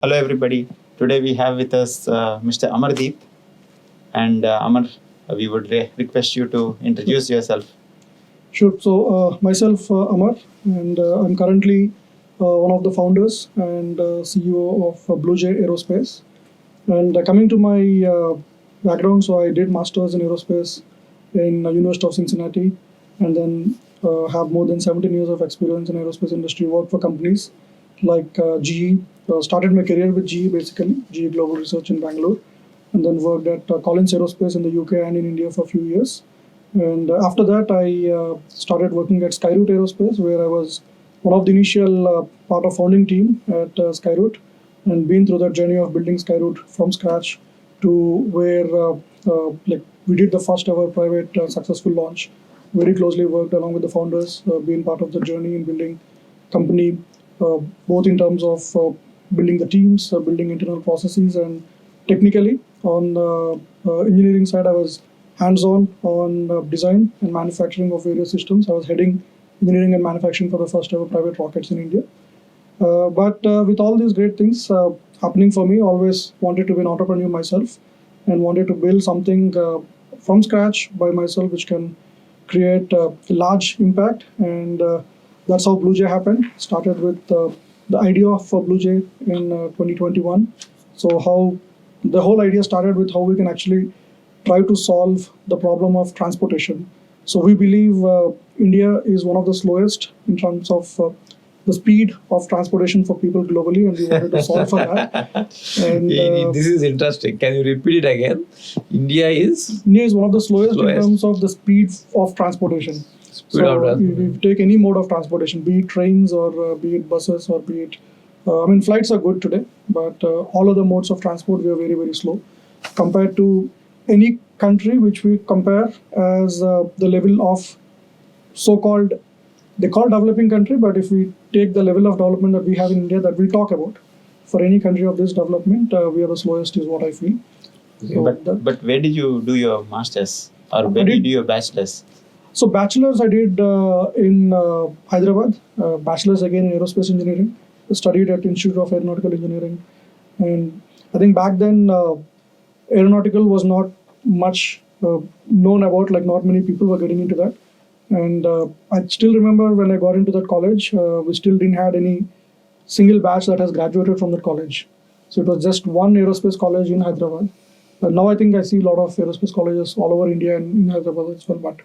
Hello, everybody. Today we have with us Mr. Amardeep. And Amar, we would request you to introduce yourself. Sure. So, myself, Amar, and I'm currently one of the founders and CEO of BluJ Aerospace. And coming to my background, so I did masters in aerospace in University of Cincinnati, and then have more than 17 years of experience in aerospace industry. Worked for companies like GE. Started my career with GE basically, GE Global Research in Bangalore, and then worked at Collins Aerospace in the UK and in India for a few years. And after that, I started working at Skyroot Aerospace, where I was one of the initial part of founding team at Skyroot, and been through that journey of building Skyroot from scratch to where like we did the first ever private successful launch. Very closely worked along with the founders, being part of the journey in building company, uh, both in terms of building the teams, building internal processes, and technically on engineering side, I was hands-on on design and manufacturing of various systems. I was heading engineering and manufacturing for the first ever private rockets in India. But with all these great things happening for me, always wanted to be an entrepreneur myself and wanted to build something from scratch by myself, which can create large impact. And that's how BluJ happened. Started with the idea of BluJ in 2021. So how the whole idea started with how we can actually try to solve the problem of transportation. So we believe India is one of the slowest in terms of the speed of transportation for people globally, and we wanted to solve for that. And This is interesting. Can you repeat it again? India is one of the slowest in Slowest. terms of the speed of transportation. Speed of So transportation. we take any mode of transportation, be it trains or be it buses or be it, I mean, flights are good today, but all other modes of transport, we are very, very slow compared to any country which we compare as the level of so-called, they call developing country, but if we take the level of development that we have in India that we talk about, for any country of this development, we are the slowest is what I feel. So But where did you do your masters, or where did you do your bachelors? So bachelor's I did in Hyderabad. Bachelor's again in aerospace engineering. I studied at Institute of Aeronautical Engineering, and I think back then aeronautical was not much known about. Like not many people were getting into that. And I still remember when I got into that college, we still didn't had any single batch that has graduated from that college. So it was just one aerospace college in Hyderabad. Now I think I see a lot of aerospace colleges all over India and in Hyderabad as well. But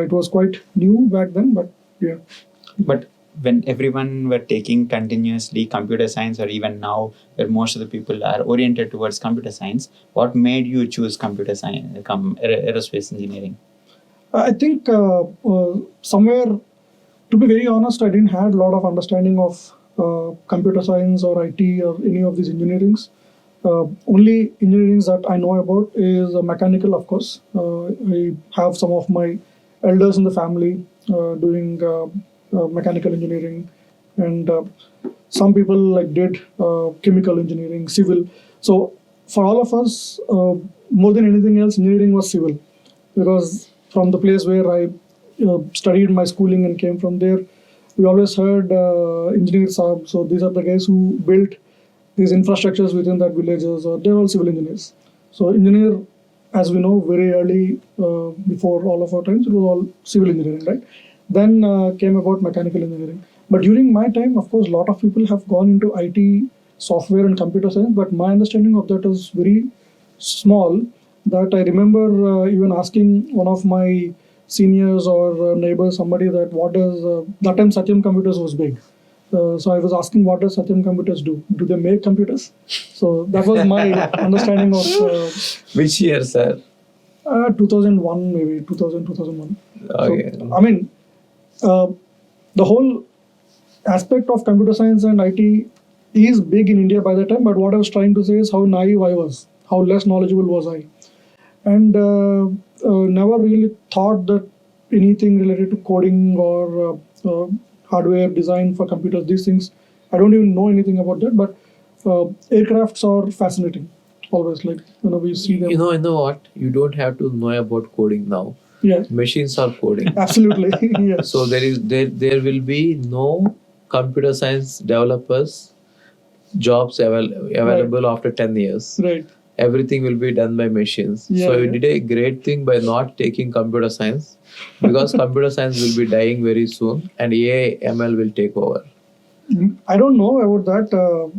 it was quite new back then. But yeah. But when everyone were taking continuously computer science, or even now where most of the people are oriented towards computer science, what made you choose computer science, aerospace engineering? I think somewhere, to be very honest, I didn't have a lot of understanding of computer science or IT or any of these engineerings. Only engineerings that I know about is mechanical, of course. I have some of my elders in the family doing mechanical engineering, and some people like did chemical engineering, civil. So for all of us, more than anything else, engineering was civil, because from the place where I studied my schooling and came from there, we always heard engineers are, so these are the guys who built these infrastructures within that villages, or they're all civil engineers. So engineer, as we know, very early before all of our times, it was all civil engineering, right? Then came about mechanical engineering. But during my time, of course, a lot of people have gone into IT, software, and computer science. But my understanding of that is very small. That I remember even asking one of my seniors or neighbors, somebody that what does that time Satyam Computers was big. So I was asking, what does Satyam Computers do? Do they make computers? So that was my understanding of Which year, sir? 2001, maybe 2000, 2001. Okay. So, I mean, uh, the whole aspect of computer science and IT is big in India by that time. But what I was trying to say is how naive I was, how less knowledgeable was I, and never really thought that anything related to coding or hardware design for computers, these things, I don't even know anything about that. But aircrafts are fascinating. Always, like we see them. You know what? You don't have to know about coding now. Yeah, Machines are coding. absolutely. Yes. So there will be no computer science developers jobs available after 10 years. Right. Everything will be done by machines. So you did a great thing by not taking computer science, because computer science will be dying very soon and AI ML will take over. I don't know about that,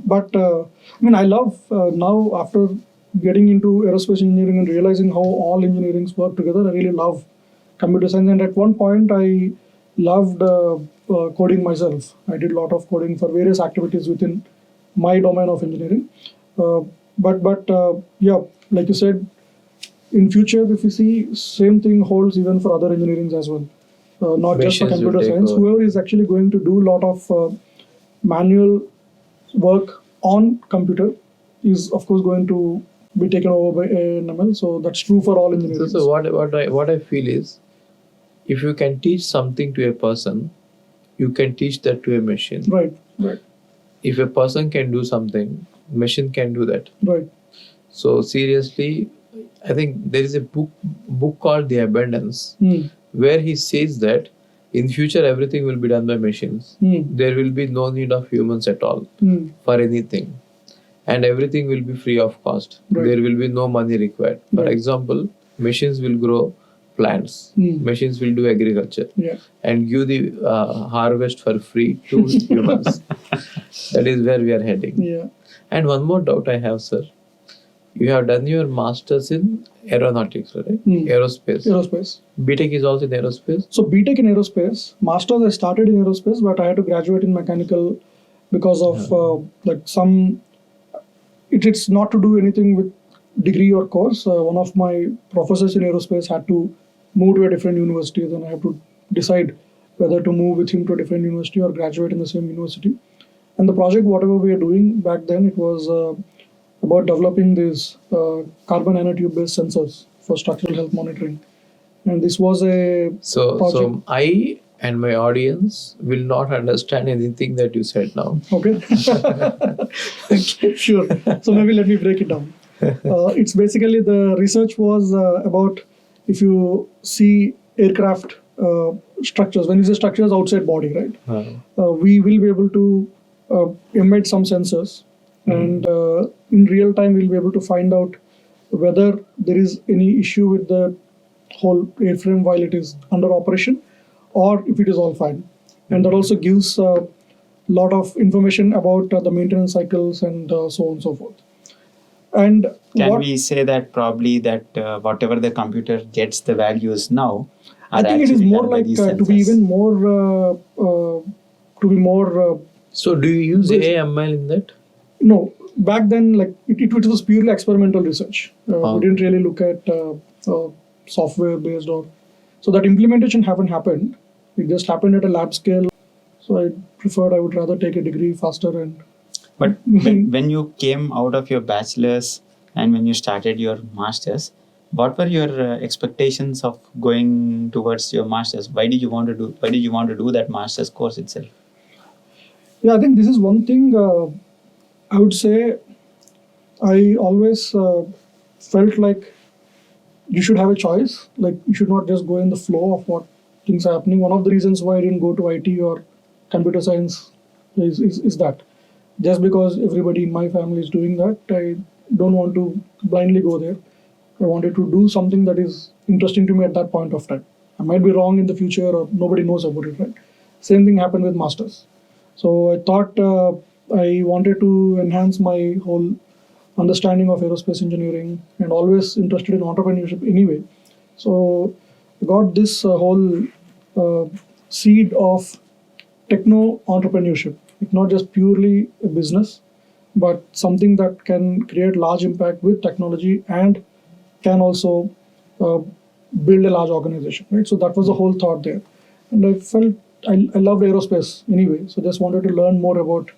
but I mean, I love now after getting into aerospace engineering and realizing how all engineerings work together. I really love computer science, and at one point, I loved coding myself. I did a lot of coding for various activities within my domain of engineering. Yeah, like you said, in future, if you see, same thing holds even for other engineerings as well. Not just for Machines will computer take science. over. Whoever is actually going to do a lot of manual work on computer is of course going to be taken over by ANML. So that's true for all engineering. So what I feel is, if you can teach something to a person, you can teach that to a machine. Right. If a person can do something, machine can do that. Right. So seriously, I think there is a book called The Abundance, where he says that in future everything will be done by machines. There will be no need of humans at all for anything, and everything will be free of cost. Right. There will be no money required. For Right. example, machines will grow plants. Machines will do agriculture and give the harvest for free to humans. That is where we are heading. Yeah. And one more doubt I have, sir. You have done your masters in aeronautics, right? Aerospace. BTech is also in aerospace. So BTech in aerospace. Masters I started in aerospace, but I had to graduate in mechanical because of like some. It's not to do anything with degree or course. One of my professors in aerospace had to move to a different university. Then I have to decide whether to move with him to a different university or graduate in the same university. And the project, whatever we are doing back then, it was about developing these carbon nanotube based sensors for structural health monitoring. And this was a So project. I and my audience will not understand anything that you said now. Okay. Sure. So maybe let me break it down. It's basically the research was about if you see aircraft structures, when you say structures outside body, right? We will be able to embed some sensors, and in real time we'll be able to find out whether there is any issue with the whole airframe while it is under operation, or if it is all fine. And that also gives a lot of information about the maintenance cycles and so on and so forth. And Can we say that probably that whatever the computer gets the values now I are think it is actually more done by like these to be sensors? even more So do you use Yes. AML in that? no, back then like it was purely experimental research. We didn't really look at software based or so that implementation haven't happened. It just happened at a lab scale. So I would rather take a degree faster. And But when you came out of your bachelor's and when you started your master's, what were your expectations of going towards your master's? Why did you want to do that master's course itself? yeah, I think this is one thing I would say. I always felt like you should have a choice. Like you should not just go in the flow of what things are happening. One of the reasons why I didn't go to IT or computer science is that just because everybody in my family is doing that, I don't want to blindly go there. I wanted to do something that is interesting to me at that point of time. I might be wrong in the future or nobody knows about it, right? Same thing happened with masters. So I thought I wanted to enhance my whole understanding of aerospace engineering and always interested in entrepreneurship anyway. So I got this whole seed of techno entrepreneurship. It's not just purely a business, but something that can create large impact with technology and can also build a large organization, right? So that was the whole thought there. And I felt I loved aerospace anyway, so just wanted to learn more about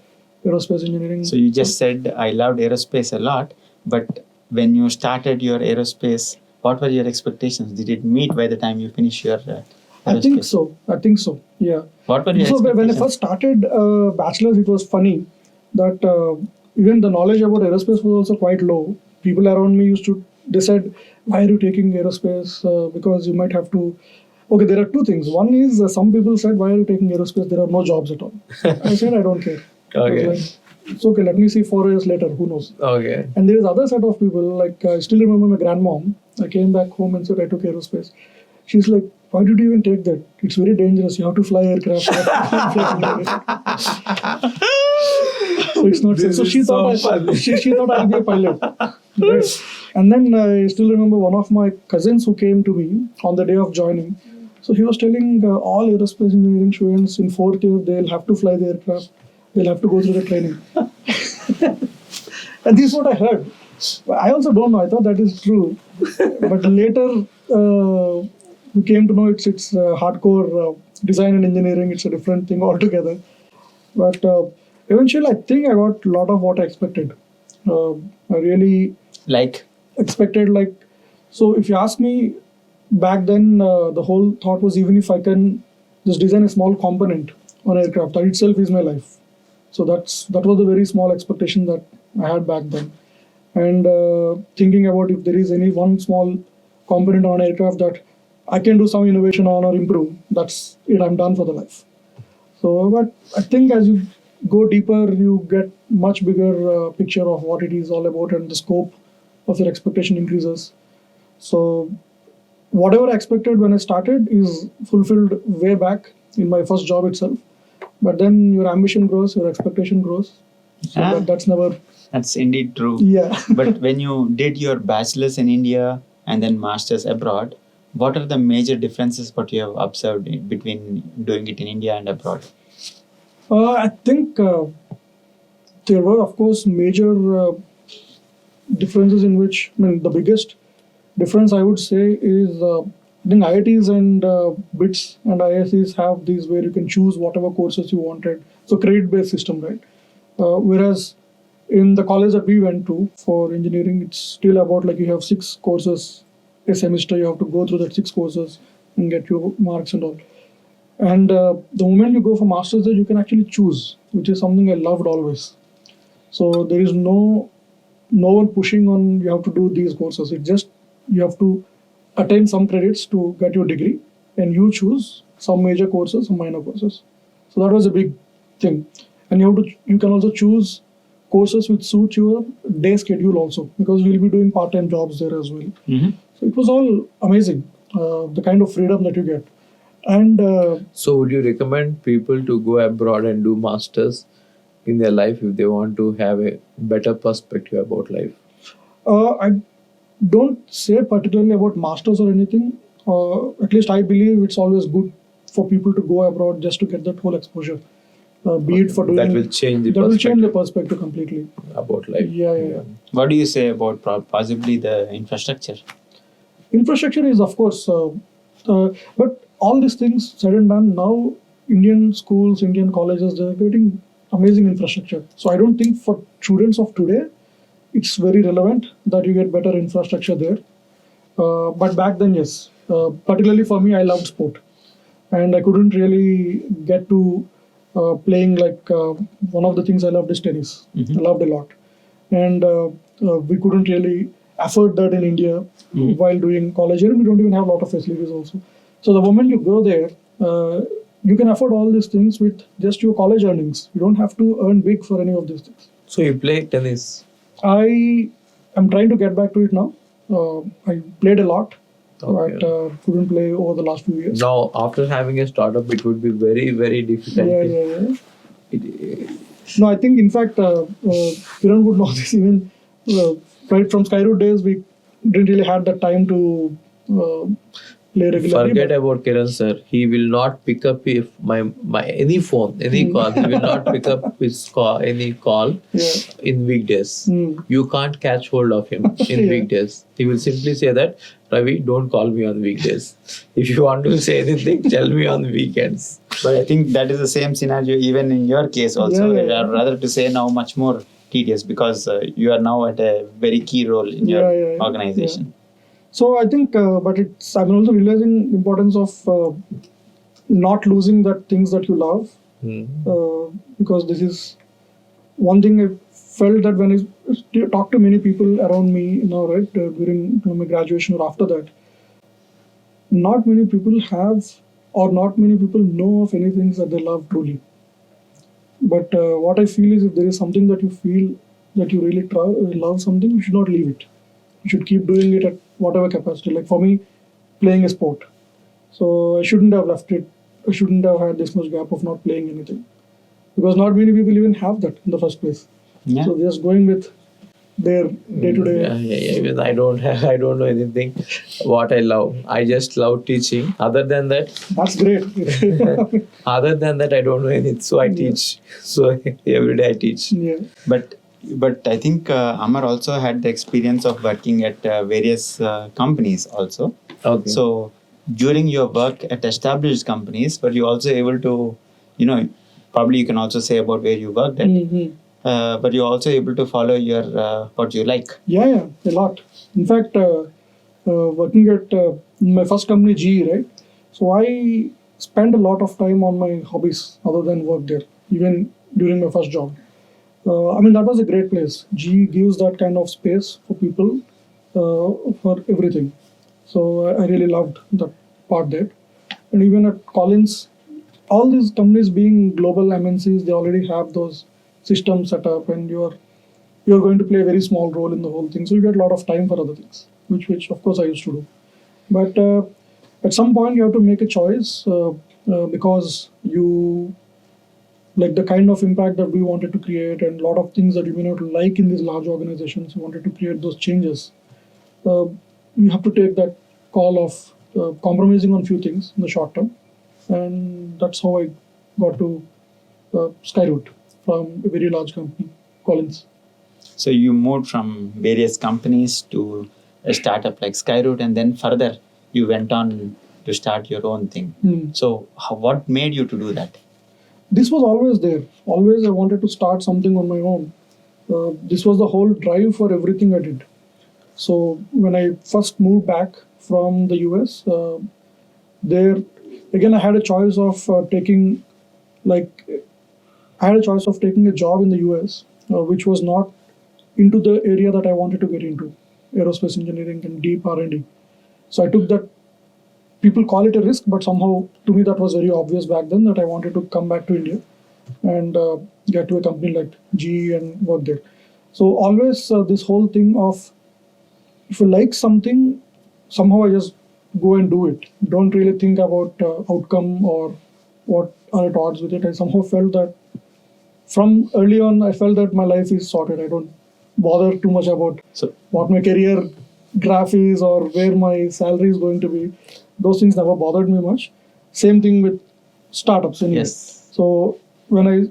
aerospace engineering. So you just said I loved aerospace a lot, but when you started your aerospace, what were your expectations? Did it meet by the time you finish your I think aerospace? so. I think so. Yeah. What were your So when I expectations? first started bachelor's, it was funny that even the knowledge about aerospace was also quite low. People around me they said, "Why are you taking aerospace? Because you might have to." Okay, there are two things. One is some people said, "Why are you taking aerospace? There are no jobs at all." I said, "I don't care." I was Okay. like, it's okay, let me see 4 years later, who knows. Okay. And there is other set of people, like I still remember my grandmom. I came back home and said, I took aerospace. She's like, why did you even take that? It's very dangerous. You have to fly aircraft. So it's not safe. So she thought she thought I'll be a pilot. Right. And then I still remember one of my cousins who came to me on the day of joining. So he was telling all aerospace engineering students in 4th year, they'll have to fly the aircraft. They'll have to go through the training. And this is what I heard. I also don't know. I thought that is true. But later, we came to know it's hardcore design and engineering. It's a different thing altogether. But eventually, I think I got a lot of what I expected. I really Like, expected, like, so if you ask me, back then, the whole thought was, even if I can just design a small component on aircraft, that itself is my life. So that was a very small expectation that I had back then. And thinking about if there is any one small component on aircraft that I can do some innovation on or improve, that's it, I'm done for the life. So, but I think as you go deeper, you get much bigger picture of what it is all about, and the scope of your expectation increases. So whatever I expected when I started is fulfilled way back in my first job itself. But then your ambition grows, your expectation grows. So that's never... That's indeed true. Yeah. But when you did your bachelor's in India and then master's abroad, what are the major differences what you have observed between doing it in India and abroad? I think there were, of course, major differences in which, I mean, the biggest difference I would say is I think IITs and BITS and IIScs have these where you can choose whatever courses you wanted. So credit-based system, right? Whereas in the college that we went to for engineering, it's still about like you have 6 courses a semester. You have to go through that 6 courses and get your marks and all. And the moment you go for master's there, you can actually choose, which is something I loved always. So there is no one pushing on you have to do these courses. It's just you have to attain some credits to get your degree, and you choose some major courses, some minor courses. So that was a big thing. And you can also choose courses which suit your day schedule also, because we'll be doing part-time jobs there as well. Mm-hmm. So it was all amazing, the kind of freedom that you get. And So would you recommend people to go abroad and do masters in their life if they want to have a better perspective about life? I don't say particularly about masters or anything. At least I believe it's always good for people to go abroad just to get that whole exposure. Be it for doing That will change the that will change the perspective perspective completely. about life. Yeah. What do you say about possibly the infrastructure? Infrastructure is, of course, but all these things said and done, now Indian schools, Indian colleges, they're getting amazing infrastructure. So I don't think for students of today, it's very relevant that you get better infrastructure there. But back then, yes. Particularly for me, I loved sport. And I couldn't really get to playing like one of the things I loved is tennis. Mm-hmm. I loved a lot. And we couldn't really afford that in India while doing college here. We don't even have a lot of facilities also. So the moment you go there, you can afford all these things with just your college earnings. You don't have to earn big for any of these things. So you play tennis? I am trying to get back to it now. I played a lot, Okay. but couldn't play over the last few years. Now, after having a startup, it would be very, very difficult. Yeah. It, No, I think in fact, Kiran would know this even right from Skyroot days. We didn't really have the time to play regularly. forget but- about Kiran sir. He will not pick up if my any phone, any call. He will not pick up his call, any call Yeah. in weekdays. Mm. You can't catch hold of him in Yeah. weekdays. He will simply say that, Ravi, don't call me on weekdays. If you want to say anything, tell me on weekends. But I think that is the same scenario even in your case also. Yeah. I'd rather to say now much more tedious because you are now at a very key role in your Yeah. organization. So I think, but I'm also realizing the importance of not losing that things that you love, because this is one thing I felt that when I talked to many people around me, right, during my graduation or after that, not many people have or not many people know of any things that they love truly. But what I feel is if there is something that you feel that you really love something, you should not leave it. You should keep doing it at whatever capacity. Like for me, playing a sport. So I shouldn't have left it. I shouldn't have had this much gap of not playing anything. Because not many people even have that in the first place. Yeah. So just going with their day-to-day. Even I don't know anything what I love. I just love teaching. Other than that, That's great. other than that, I don't know anything. So I teach. So every day I teach. Yeah. But I think Amar also had the experience of working at various companies also. Okay. So during your work at established companies, were you also able to, probably you can also say about where you worked at, but you're also able to follow your what you like. Yeah, a lot. In fact, working at my first company, GE, right? So I spent a lot of time on my hobbies other than work there, even during my first job. I mean, that was a great place. GE gives that kind of space for people for everything. So I really loved that part there. And even at Collins, all these companies being global MNCs, they already have those systems set up, and you're going to play a very small role in the whole thing. So you get a lot of time for other things, which of course I used to do. But at some point you have to make a choice because you like the kind of impact that we wanted to create and a lot of things that you may not like in these large organizations. You wanted to create those changes. You have to take that call of compromising on few things in the short term, and that's how I got to Skyroot from a very large company, Collins. So you moved from various companies to a startup like Skyroot, and then further you went on to start your own thing. So what made you to do that? This was always there. Always I wanted to start something on my own. This was the whole drive for everything I did. So when I first moved back from the US, there again I had a choice of taking a job in the US, which was not into the area that I wanted to get into, aerospace engineering and deep R&D. So I took that. People call it a risk, but somehow to me that was very obvious back then that I wanted to come back to India and get to a company like GE and work there. So always this whole thing of if you like something, somehow I just go and do it. Don't really think about outcome or what are at odds with it. I somehow felt that from early on, I felt that my life is sorted. I don't bother too much about what my career graph is or where my salary is going to be. Those things never bothered me much. Same thing with startups. Anyway. Yes. So when I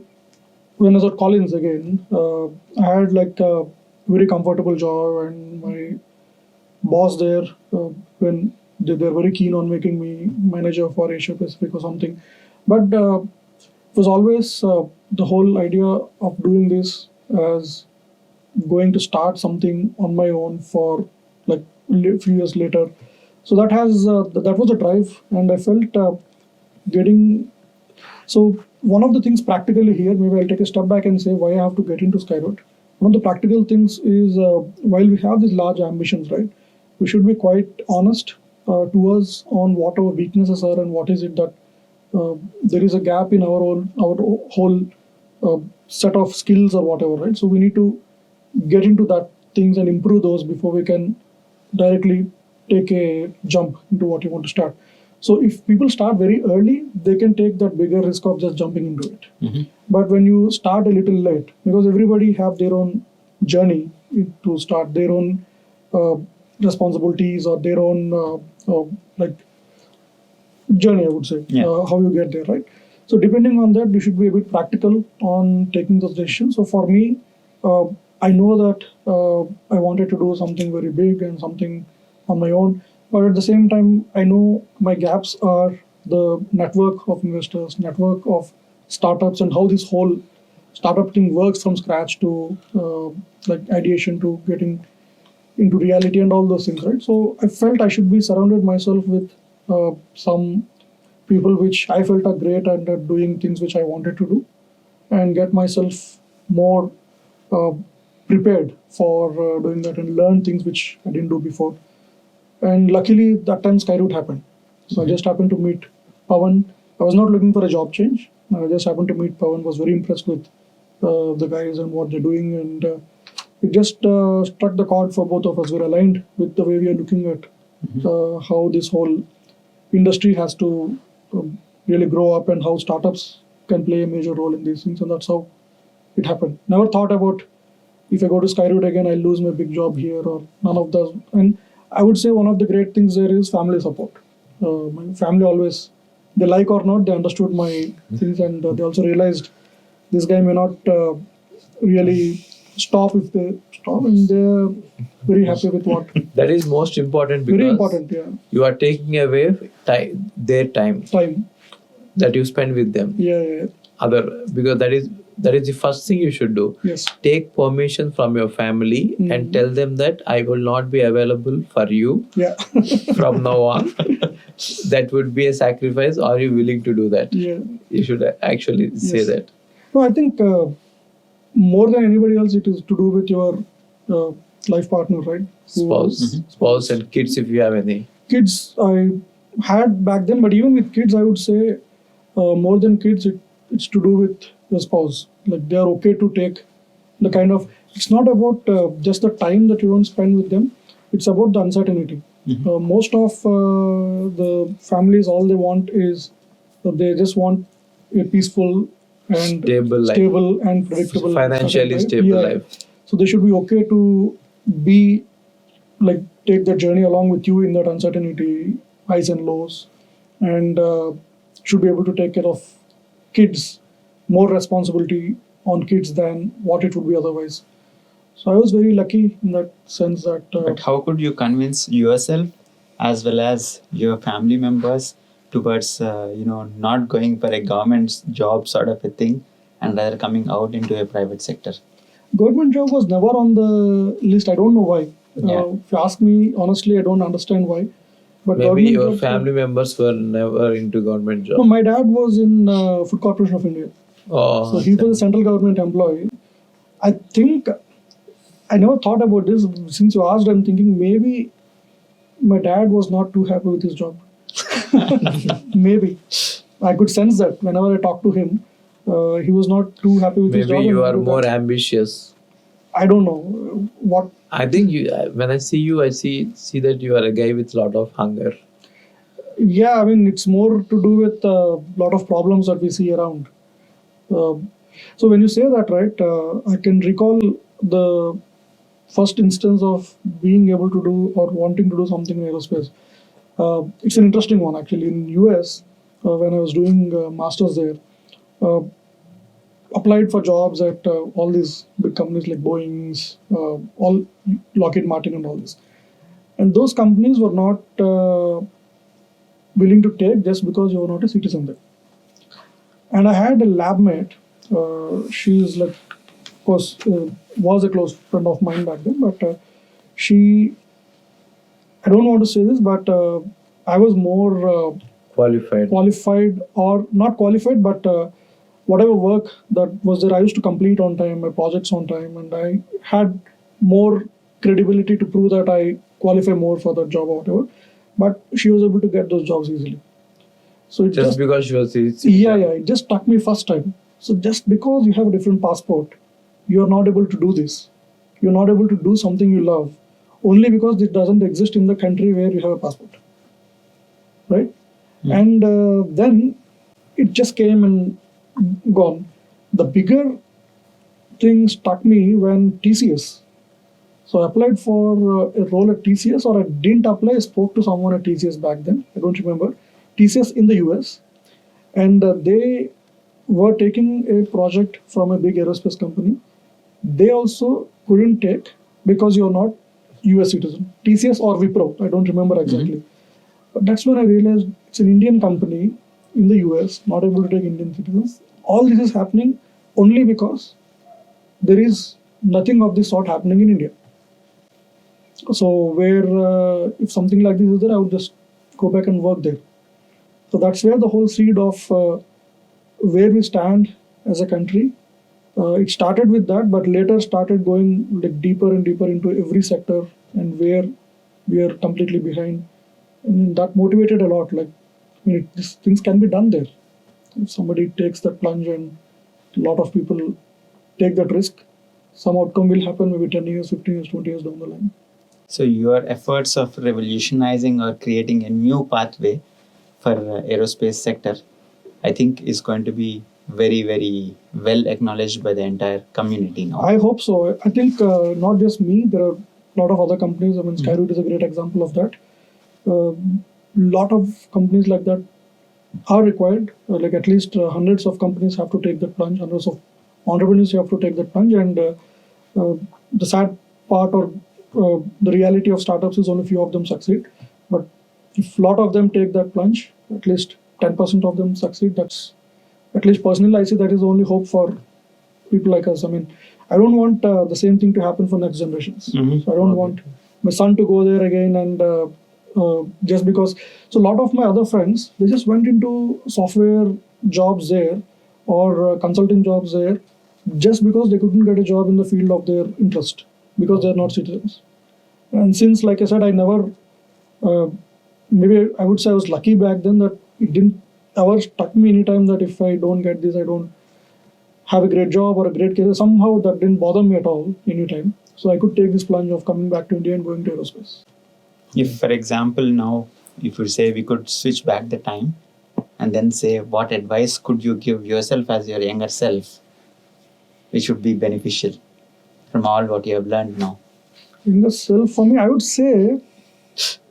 was at Collins again, I had like a very comfortable job, and my boss there, when they're very keen on making me manager for Asia Pacific or something. But it was always the whole idea of doing this as going to start something on my own for like a few years later. So that was a drive, and I felt getting. So one of the things practically here, maybe I'll take a step back and say why I have to get into Skyroot. One of the practical things is while we have these large ambitions, right, we should be quite honest to us on what our weaknesses are and what is it that there is a gap in our whole set of skills or whatever, right? So we need to get into that things and improve those before we can directly take a jump into what you want to start. So if people start very early, they can take that bigger risk of just jumping into it. Mm-hmm. But when you start a little late, because everybody have their own journey to start, their own responsibilities or their own like journey, I would say, how you get there, right? So depending on that, you should be a bit practical on taking those decisions. So for me, I know that I wanted to do something very big and something on my own, but at the same time, I know my gaps are the network of investors, network of startups, and how this whole startup thing works from scratch to like ideation to getting into reality and all those things, right? So I felt I should be surrounded myself with some people which I felt are great and are doing things which I wanted to do, and get myself more prepared for doing that and learn things which I didn't do before. And luckily that time Skyroot happened. So I just happened to meet Pawan. I was not looking for a job change. I just happened to meet Pawan, was very impressed with the guys and what they're doing, and it just struck the chord for both of us. We're aligned with the way we are looking at how this whole industry has to really grow up and how startups can play a major role in these things, and that's how it happened. Never thought about if I go to Skyroot again, I'll lose my big job here or none of those. And I would say one of the great things there is family support. My family always, they like or not, they understood my things, and they also realized this guy may not really stop if they stop, and they're very happy with what. That is most important because Very important, yeah. you are taking away their time Time. that you spend with them. Yeah. Because that is the first thing you should do. Yes. Take permission from your family and tell them that I will not be available for you Yeah. from now on. That would be a sacrifice. Are you willing to do that? Yeah. You should actually say Yes. that. No, I think more than anybody else, it is to do with your life partner, right? Spouse and kids if you have any. Kids I had back then, but even with kids, I would say more than kids, it's to do with your spouse. Like they are okay to take the kind of. It's not about just the time that you don't spend with them. It's about the uncertainty. Most of the families, all they want is they just want a peaceful and Stable and predictable, financially life. stable Yeah. life. So they should be okay to be like take the journey along with you in that uncertainty, highs and lows, and should be able to take care of kids, more responsibility on kids than what it would be otherwise. So I was very lucky in that sense that. But how could you convince yourself as well as your family members towards not going for a government job sort of a thing and rather coming out into a private sector? Government job was never on the list. I don't know why. If you ask me honestly, I don't understand why. But Maybe your jobs family members were never into government job. No, my dad was in Food Corporation of India. Oh, So he was a central government employee. I think I never thought about this. Since you asked, I'm thinking maybe my dad was not too happy with his job. Maybe. I could sense that whenever I talked to him, he was not too happy with his job. maybe you are and more ambitious. I don't know what. I think you. When I see you, I see that you are a guy with a lot of hunger. Yeah, I mean, it's more to do with a lot of problems that we see around. So when you say that, right, I can recall the first instance of being able to do or wanting to do something in aerospace. It's an interesting one actually. In US, when I was doing masters there, applied for jobs at all these big companies like Boeing's, all Lockheed Martin and all this. And those companies were not willing to take just because you were not a citizen there. And I had a lab mate. She is like, of course, was a close friend of mine back then, but she, I don't want to say this, but I was more qualified or not qualified, but whatever work that was there, I used to complete on time, my projects on time, and I had more credibility to prove that I qualify more for that job or whatever. But she was able to get those jobs easily. So it Just because she was yeah, it just struck me first time. So just because you have a different passport, you are not able to do this. You're not able to do something you love only because it doesn't exist in the country where you have a passport, right? And then it just came and gone. The bigger thing struck me when TCS. So I applied for a role at TCS, or I didn't apply. I spoke to someone at TCS back then. I don't remember. TCS in the US, and they were taking a project from a big aerospace company. They also couldn't take because you're not US citizen. TCS or Wipro, I don't remember exactly. But that's when I realized it's an Indian company in the US, not able to take Indian citizens. All this is happening only because there is nothing of this sort happening in India. So where if something like this is there, I would just go back and work there. So that's where the whole seed of where we stand as a country. It started with that, but later started going like deeper and deeper into every sector and where we are completely behind. And that motivated a lot. Like, I mean, things can be done there. If somebody takes that plunge and a lot of people take that risk, some outcome will happen maybe 10 years, 15 years, 20 years down the line. So your efforts of revolutionizing or creating a new pathway for aerospace sector, I think is going to be very, very well acknowledged by the entire community now. I hope so. I think not just me, there are a lot of other companies. I mean, Skyroot is a great example of that. Lot of companies like that are required. Like at least hundreds of companies have to take that plunge, hundreds of entrepreneurs have to take that plunge. And the sad part or the reality of startups is only few of them succeed. But if a lot of them take that plunge, at least 10% of them succeed, that's at least personally I see that is the only hope for people like us. I mean, I don't want the same thing to happen for next generations. Mhm. So I don't want my son to go there again and just because. So a lot of my other friends, they just went into software jobs there or consulting jobs there just because they couldn't get a job in the field of their interest because they're not citizens. And since, like I said, I never, maybe I would say I was lucky back then that it didn't ever struck me anytime that if I don't get this, I don't have a great job or a great career. Somehow that didn't bother me at all anytime. So I could take this plunge of coming back to India and going to aerospace. If, for example, now, if you say we could switch back the time and then say, what advice could you give yourself as your younger self, which would be beneficial from all what you have learned now? In the self, for me, I would say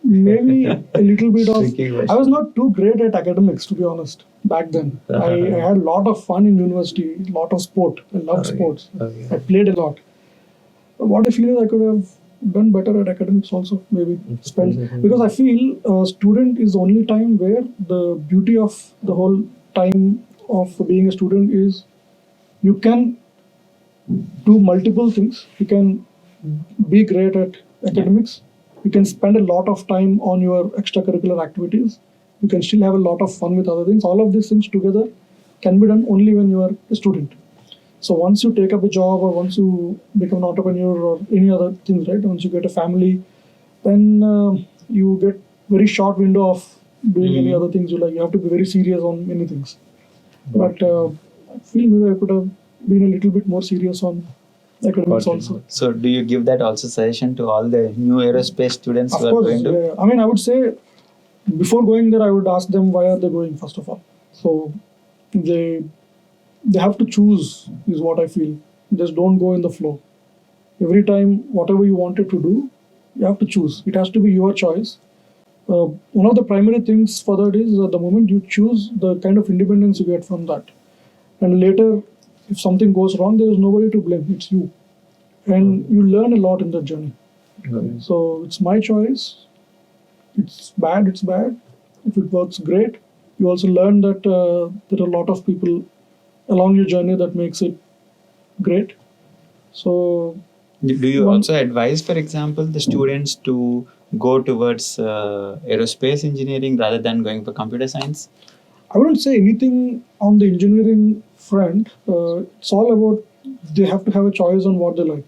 maybe a little bit of. Tricky question. I was not too great at academics, to be honest, back then. I had a lot of fun in university, a lot of sport. I loved sports. I played a lot. What I feel is I could have done better at academics also, maybe. Because I feel a student is the only time where the beauty of the whole time of being a student is you can do multiple things. You can be great at academics. You can spend a lot of time on your extracurricular activities. You can still have a lot of fun with other things. All of these things together can be done only when you are a student. So once you take up a job or once you become an entrepreneur or any other things, right? Once you get a family, then you get very short window of doing any other things you like. You have to be very serious on many things. But I feel maybe I could have been a little bit more serious on academics also. So do you give that also suggestion to all the new aerospace students Of who are course, going to? yeah. I mean, I would say before going there, I would ask them why are they going first of all. So they have to choose is what I feel. Just don't go in the flow. Every time, whatever you wanted to do, you have to choose. It has to be your choice. One of the primary things for that is the moment you choose, the kind of independence you get from that. And later, if something goes wrong, there is nobody to blame. It's you. And you learn a lot in that journey. So it's my choice. It's bad, it's bad. If it works, great. You also learn that there are a lot of people along your journey that makes it great. So Do you also advise, for example, the students to go towards aerospace engineering rather than going for computer science? I wouldn't say anything on the engineering front. It's all about they have to have a choice on what they like.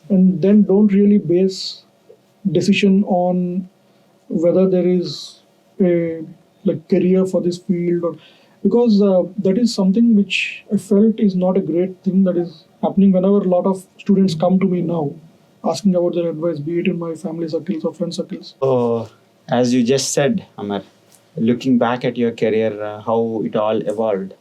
And then don't really base decision on whether there is a like career for this field or because that is something which I felt is not a great thing that is happening whenever a lot of students come to me now asking about their advice, be it in my family circles or friend circles. So, as you just said, Amar, looking back at your career, how it all evolved,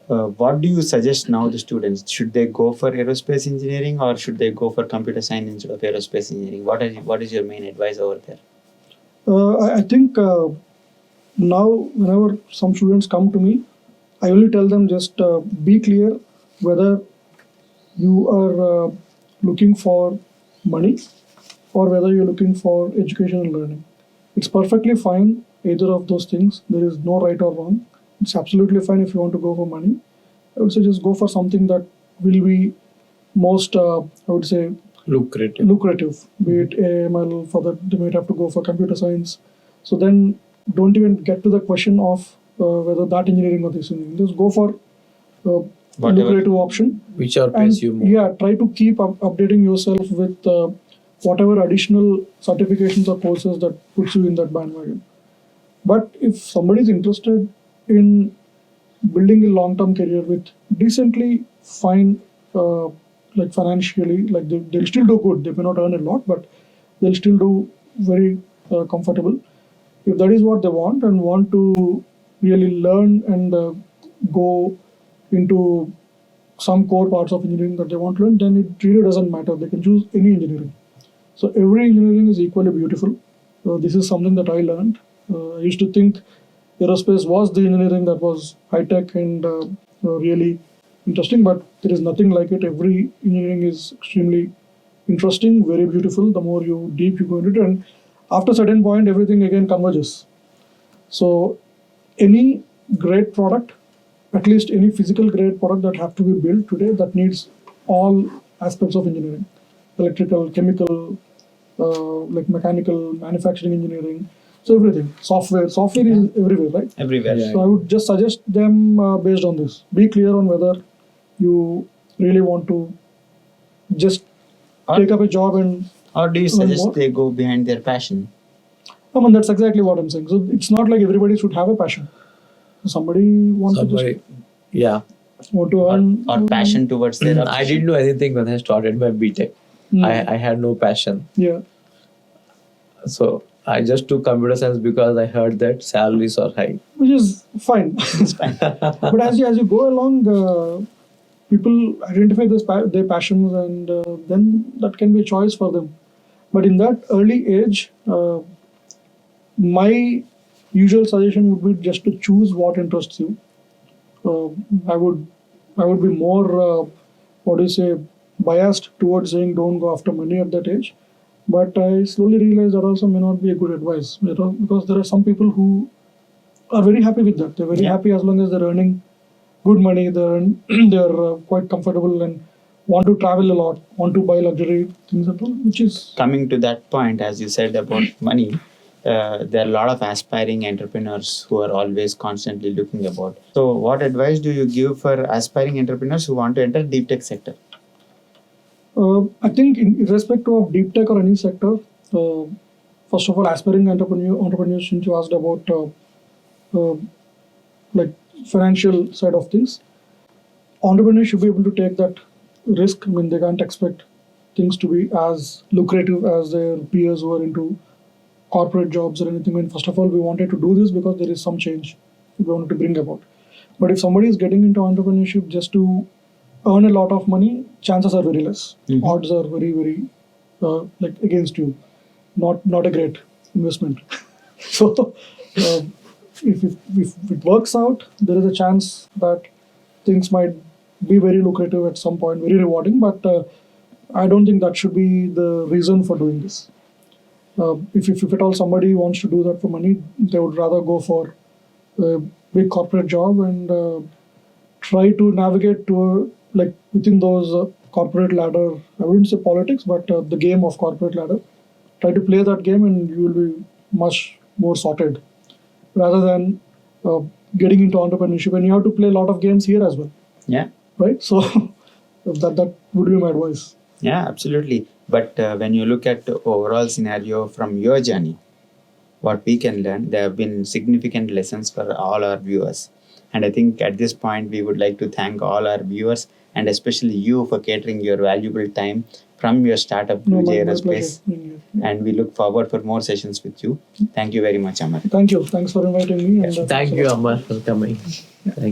what do you suggest now to students? Should they go for aerospace engineering or should they go for computer science instead of aerospace engineering? What is your main advice over there? I think now whenever some students come to me, I only tell them just be clear whether you are looking for money or whether you're looking for education and learning. It's perfectly fine, either of those things. There is no right or wrong. It's absolutely fine if you want to go for money. I would say just go for something that will be most, I would say, lucrative. Be it AML, for that they might have to go for computer science. So then don't even get to the question of whether that engineering or this engineering. Just go for lucrative option. Whichever pays you more. Yeah, try to keep updating yourself with whatever additional certifications or courses that puts you in that bandwagon. But if somebody is interested in building a long-term career with decently fine, like financially, like they'll still do good. They may not earn a lot, but they'll still do very comfortable. If that is what they want and want to really learn and go into some core parts of engineering that they want to learn, then it really doesn't matter. They can choose any engineering. So every engineering is equally beautiful. This is something that I learned. I used to think aerospace was the engineering that was high tech and really interesting, but there is nothing like it. Every engineering is extremely interesting, very beautiful. The more you deep you go into it, and after a certain point, everything again converges. So any great product, at least any physical grade product that have to be built today, that needs all aspects of engineering: electrical, chemical, like mechanical, manufacturing engineering. So everything, software is everywhere, right? Everywhere. Yeah. So I would just suggest them based on this. Be clear on whether you really want to just take up a job and. Or do you One suggest more? they go behind their passion? I mean, that's exactly what I'm saying. So it's not like everybody should have a passion. Somebody wants to Somebody, yeah. just want to earn. Or passion towards their I obsession? didn't do anything when I started my BTech. Hmm. I had no passion. Yeah. So I just took computer science because I heard that salaries are high. Which is fine. It's fine. But as you go along, people identify their passions, and then that can be a choice for them. But in that early age, my usual suggestion would be just to choose what interests you. Uh, I would be more what do you say, biased towards saying don't go after money at that age. But I slowly realized that also may not be a good advice, because there are some people who are very happy with that. They're very Yeah. happy as long as they're earning good money. They're quite comfortable and want to travel a lot, want to buy luxury things and all, which is Coming to that point, as you said about money, there are a lot of aspiring entrepreneurs who are always constantly looking about. So, what advice do you give for aspiring entrepreneurs who want to enter deep tech sector? I think in irrespective of deep tech or any sector, first of all, aspiring entrepreneurs, since you asked about uh, like financial side of things, entrepreneurs should be able to take that risk. I mean, they can't expect things to be as lucrative as their peers who are into corporate jobs or anything. I mean, first of all, we wanted to do this because there is some change we wanted to bring about. But if somebody is getting into entrepreneurship just to earn a lot of money, chances are very less. Mhm. Odds are very, very like against you. Not a great investment. So if it works out, there is a chance that things might be very lucrative at some point, very rewarding. But I don't think that should be the reason for doing this. If at all somebody wants to do that for money, they would rather go for a big corporate job and try to navigate to like within those corporate ladder. I wouldn't say politics, but the game of corporate ladder. Try to play that game, and you will be much more sorted rather than getting into entrepreneurship. And you have to play a lot of games here as well, Yeah. right? So that would be my advice. Yeah, absolutely. But when you look at the overall scenario from your journey, what we can learn, there have been significant lessons for all our viewers. And I think at this point, we would like to thank all our viewers and especially you for catering your valuable time from your startup, No, BluJ my Aerospace. pleasure being here. Yeah. And we look forward for more sessions with you. Thank you very much, Amar. Thank you. Thanks for inviting me. And Thank you, Amar, for coming. Thank you.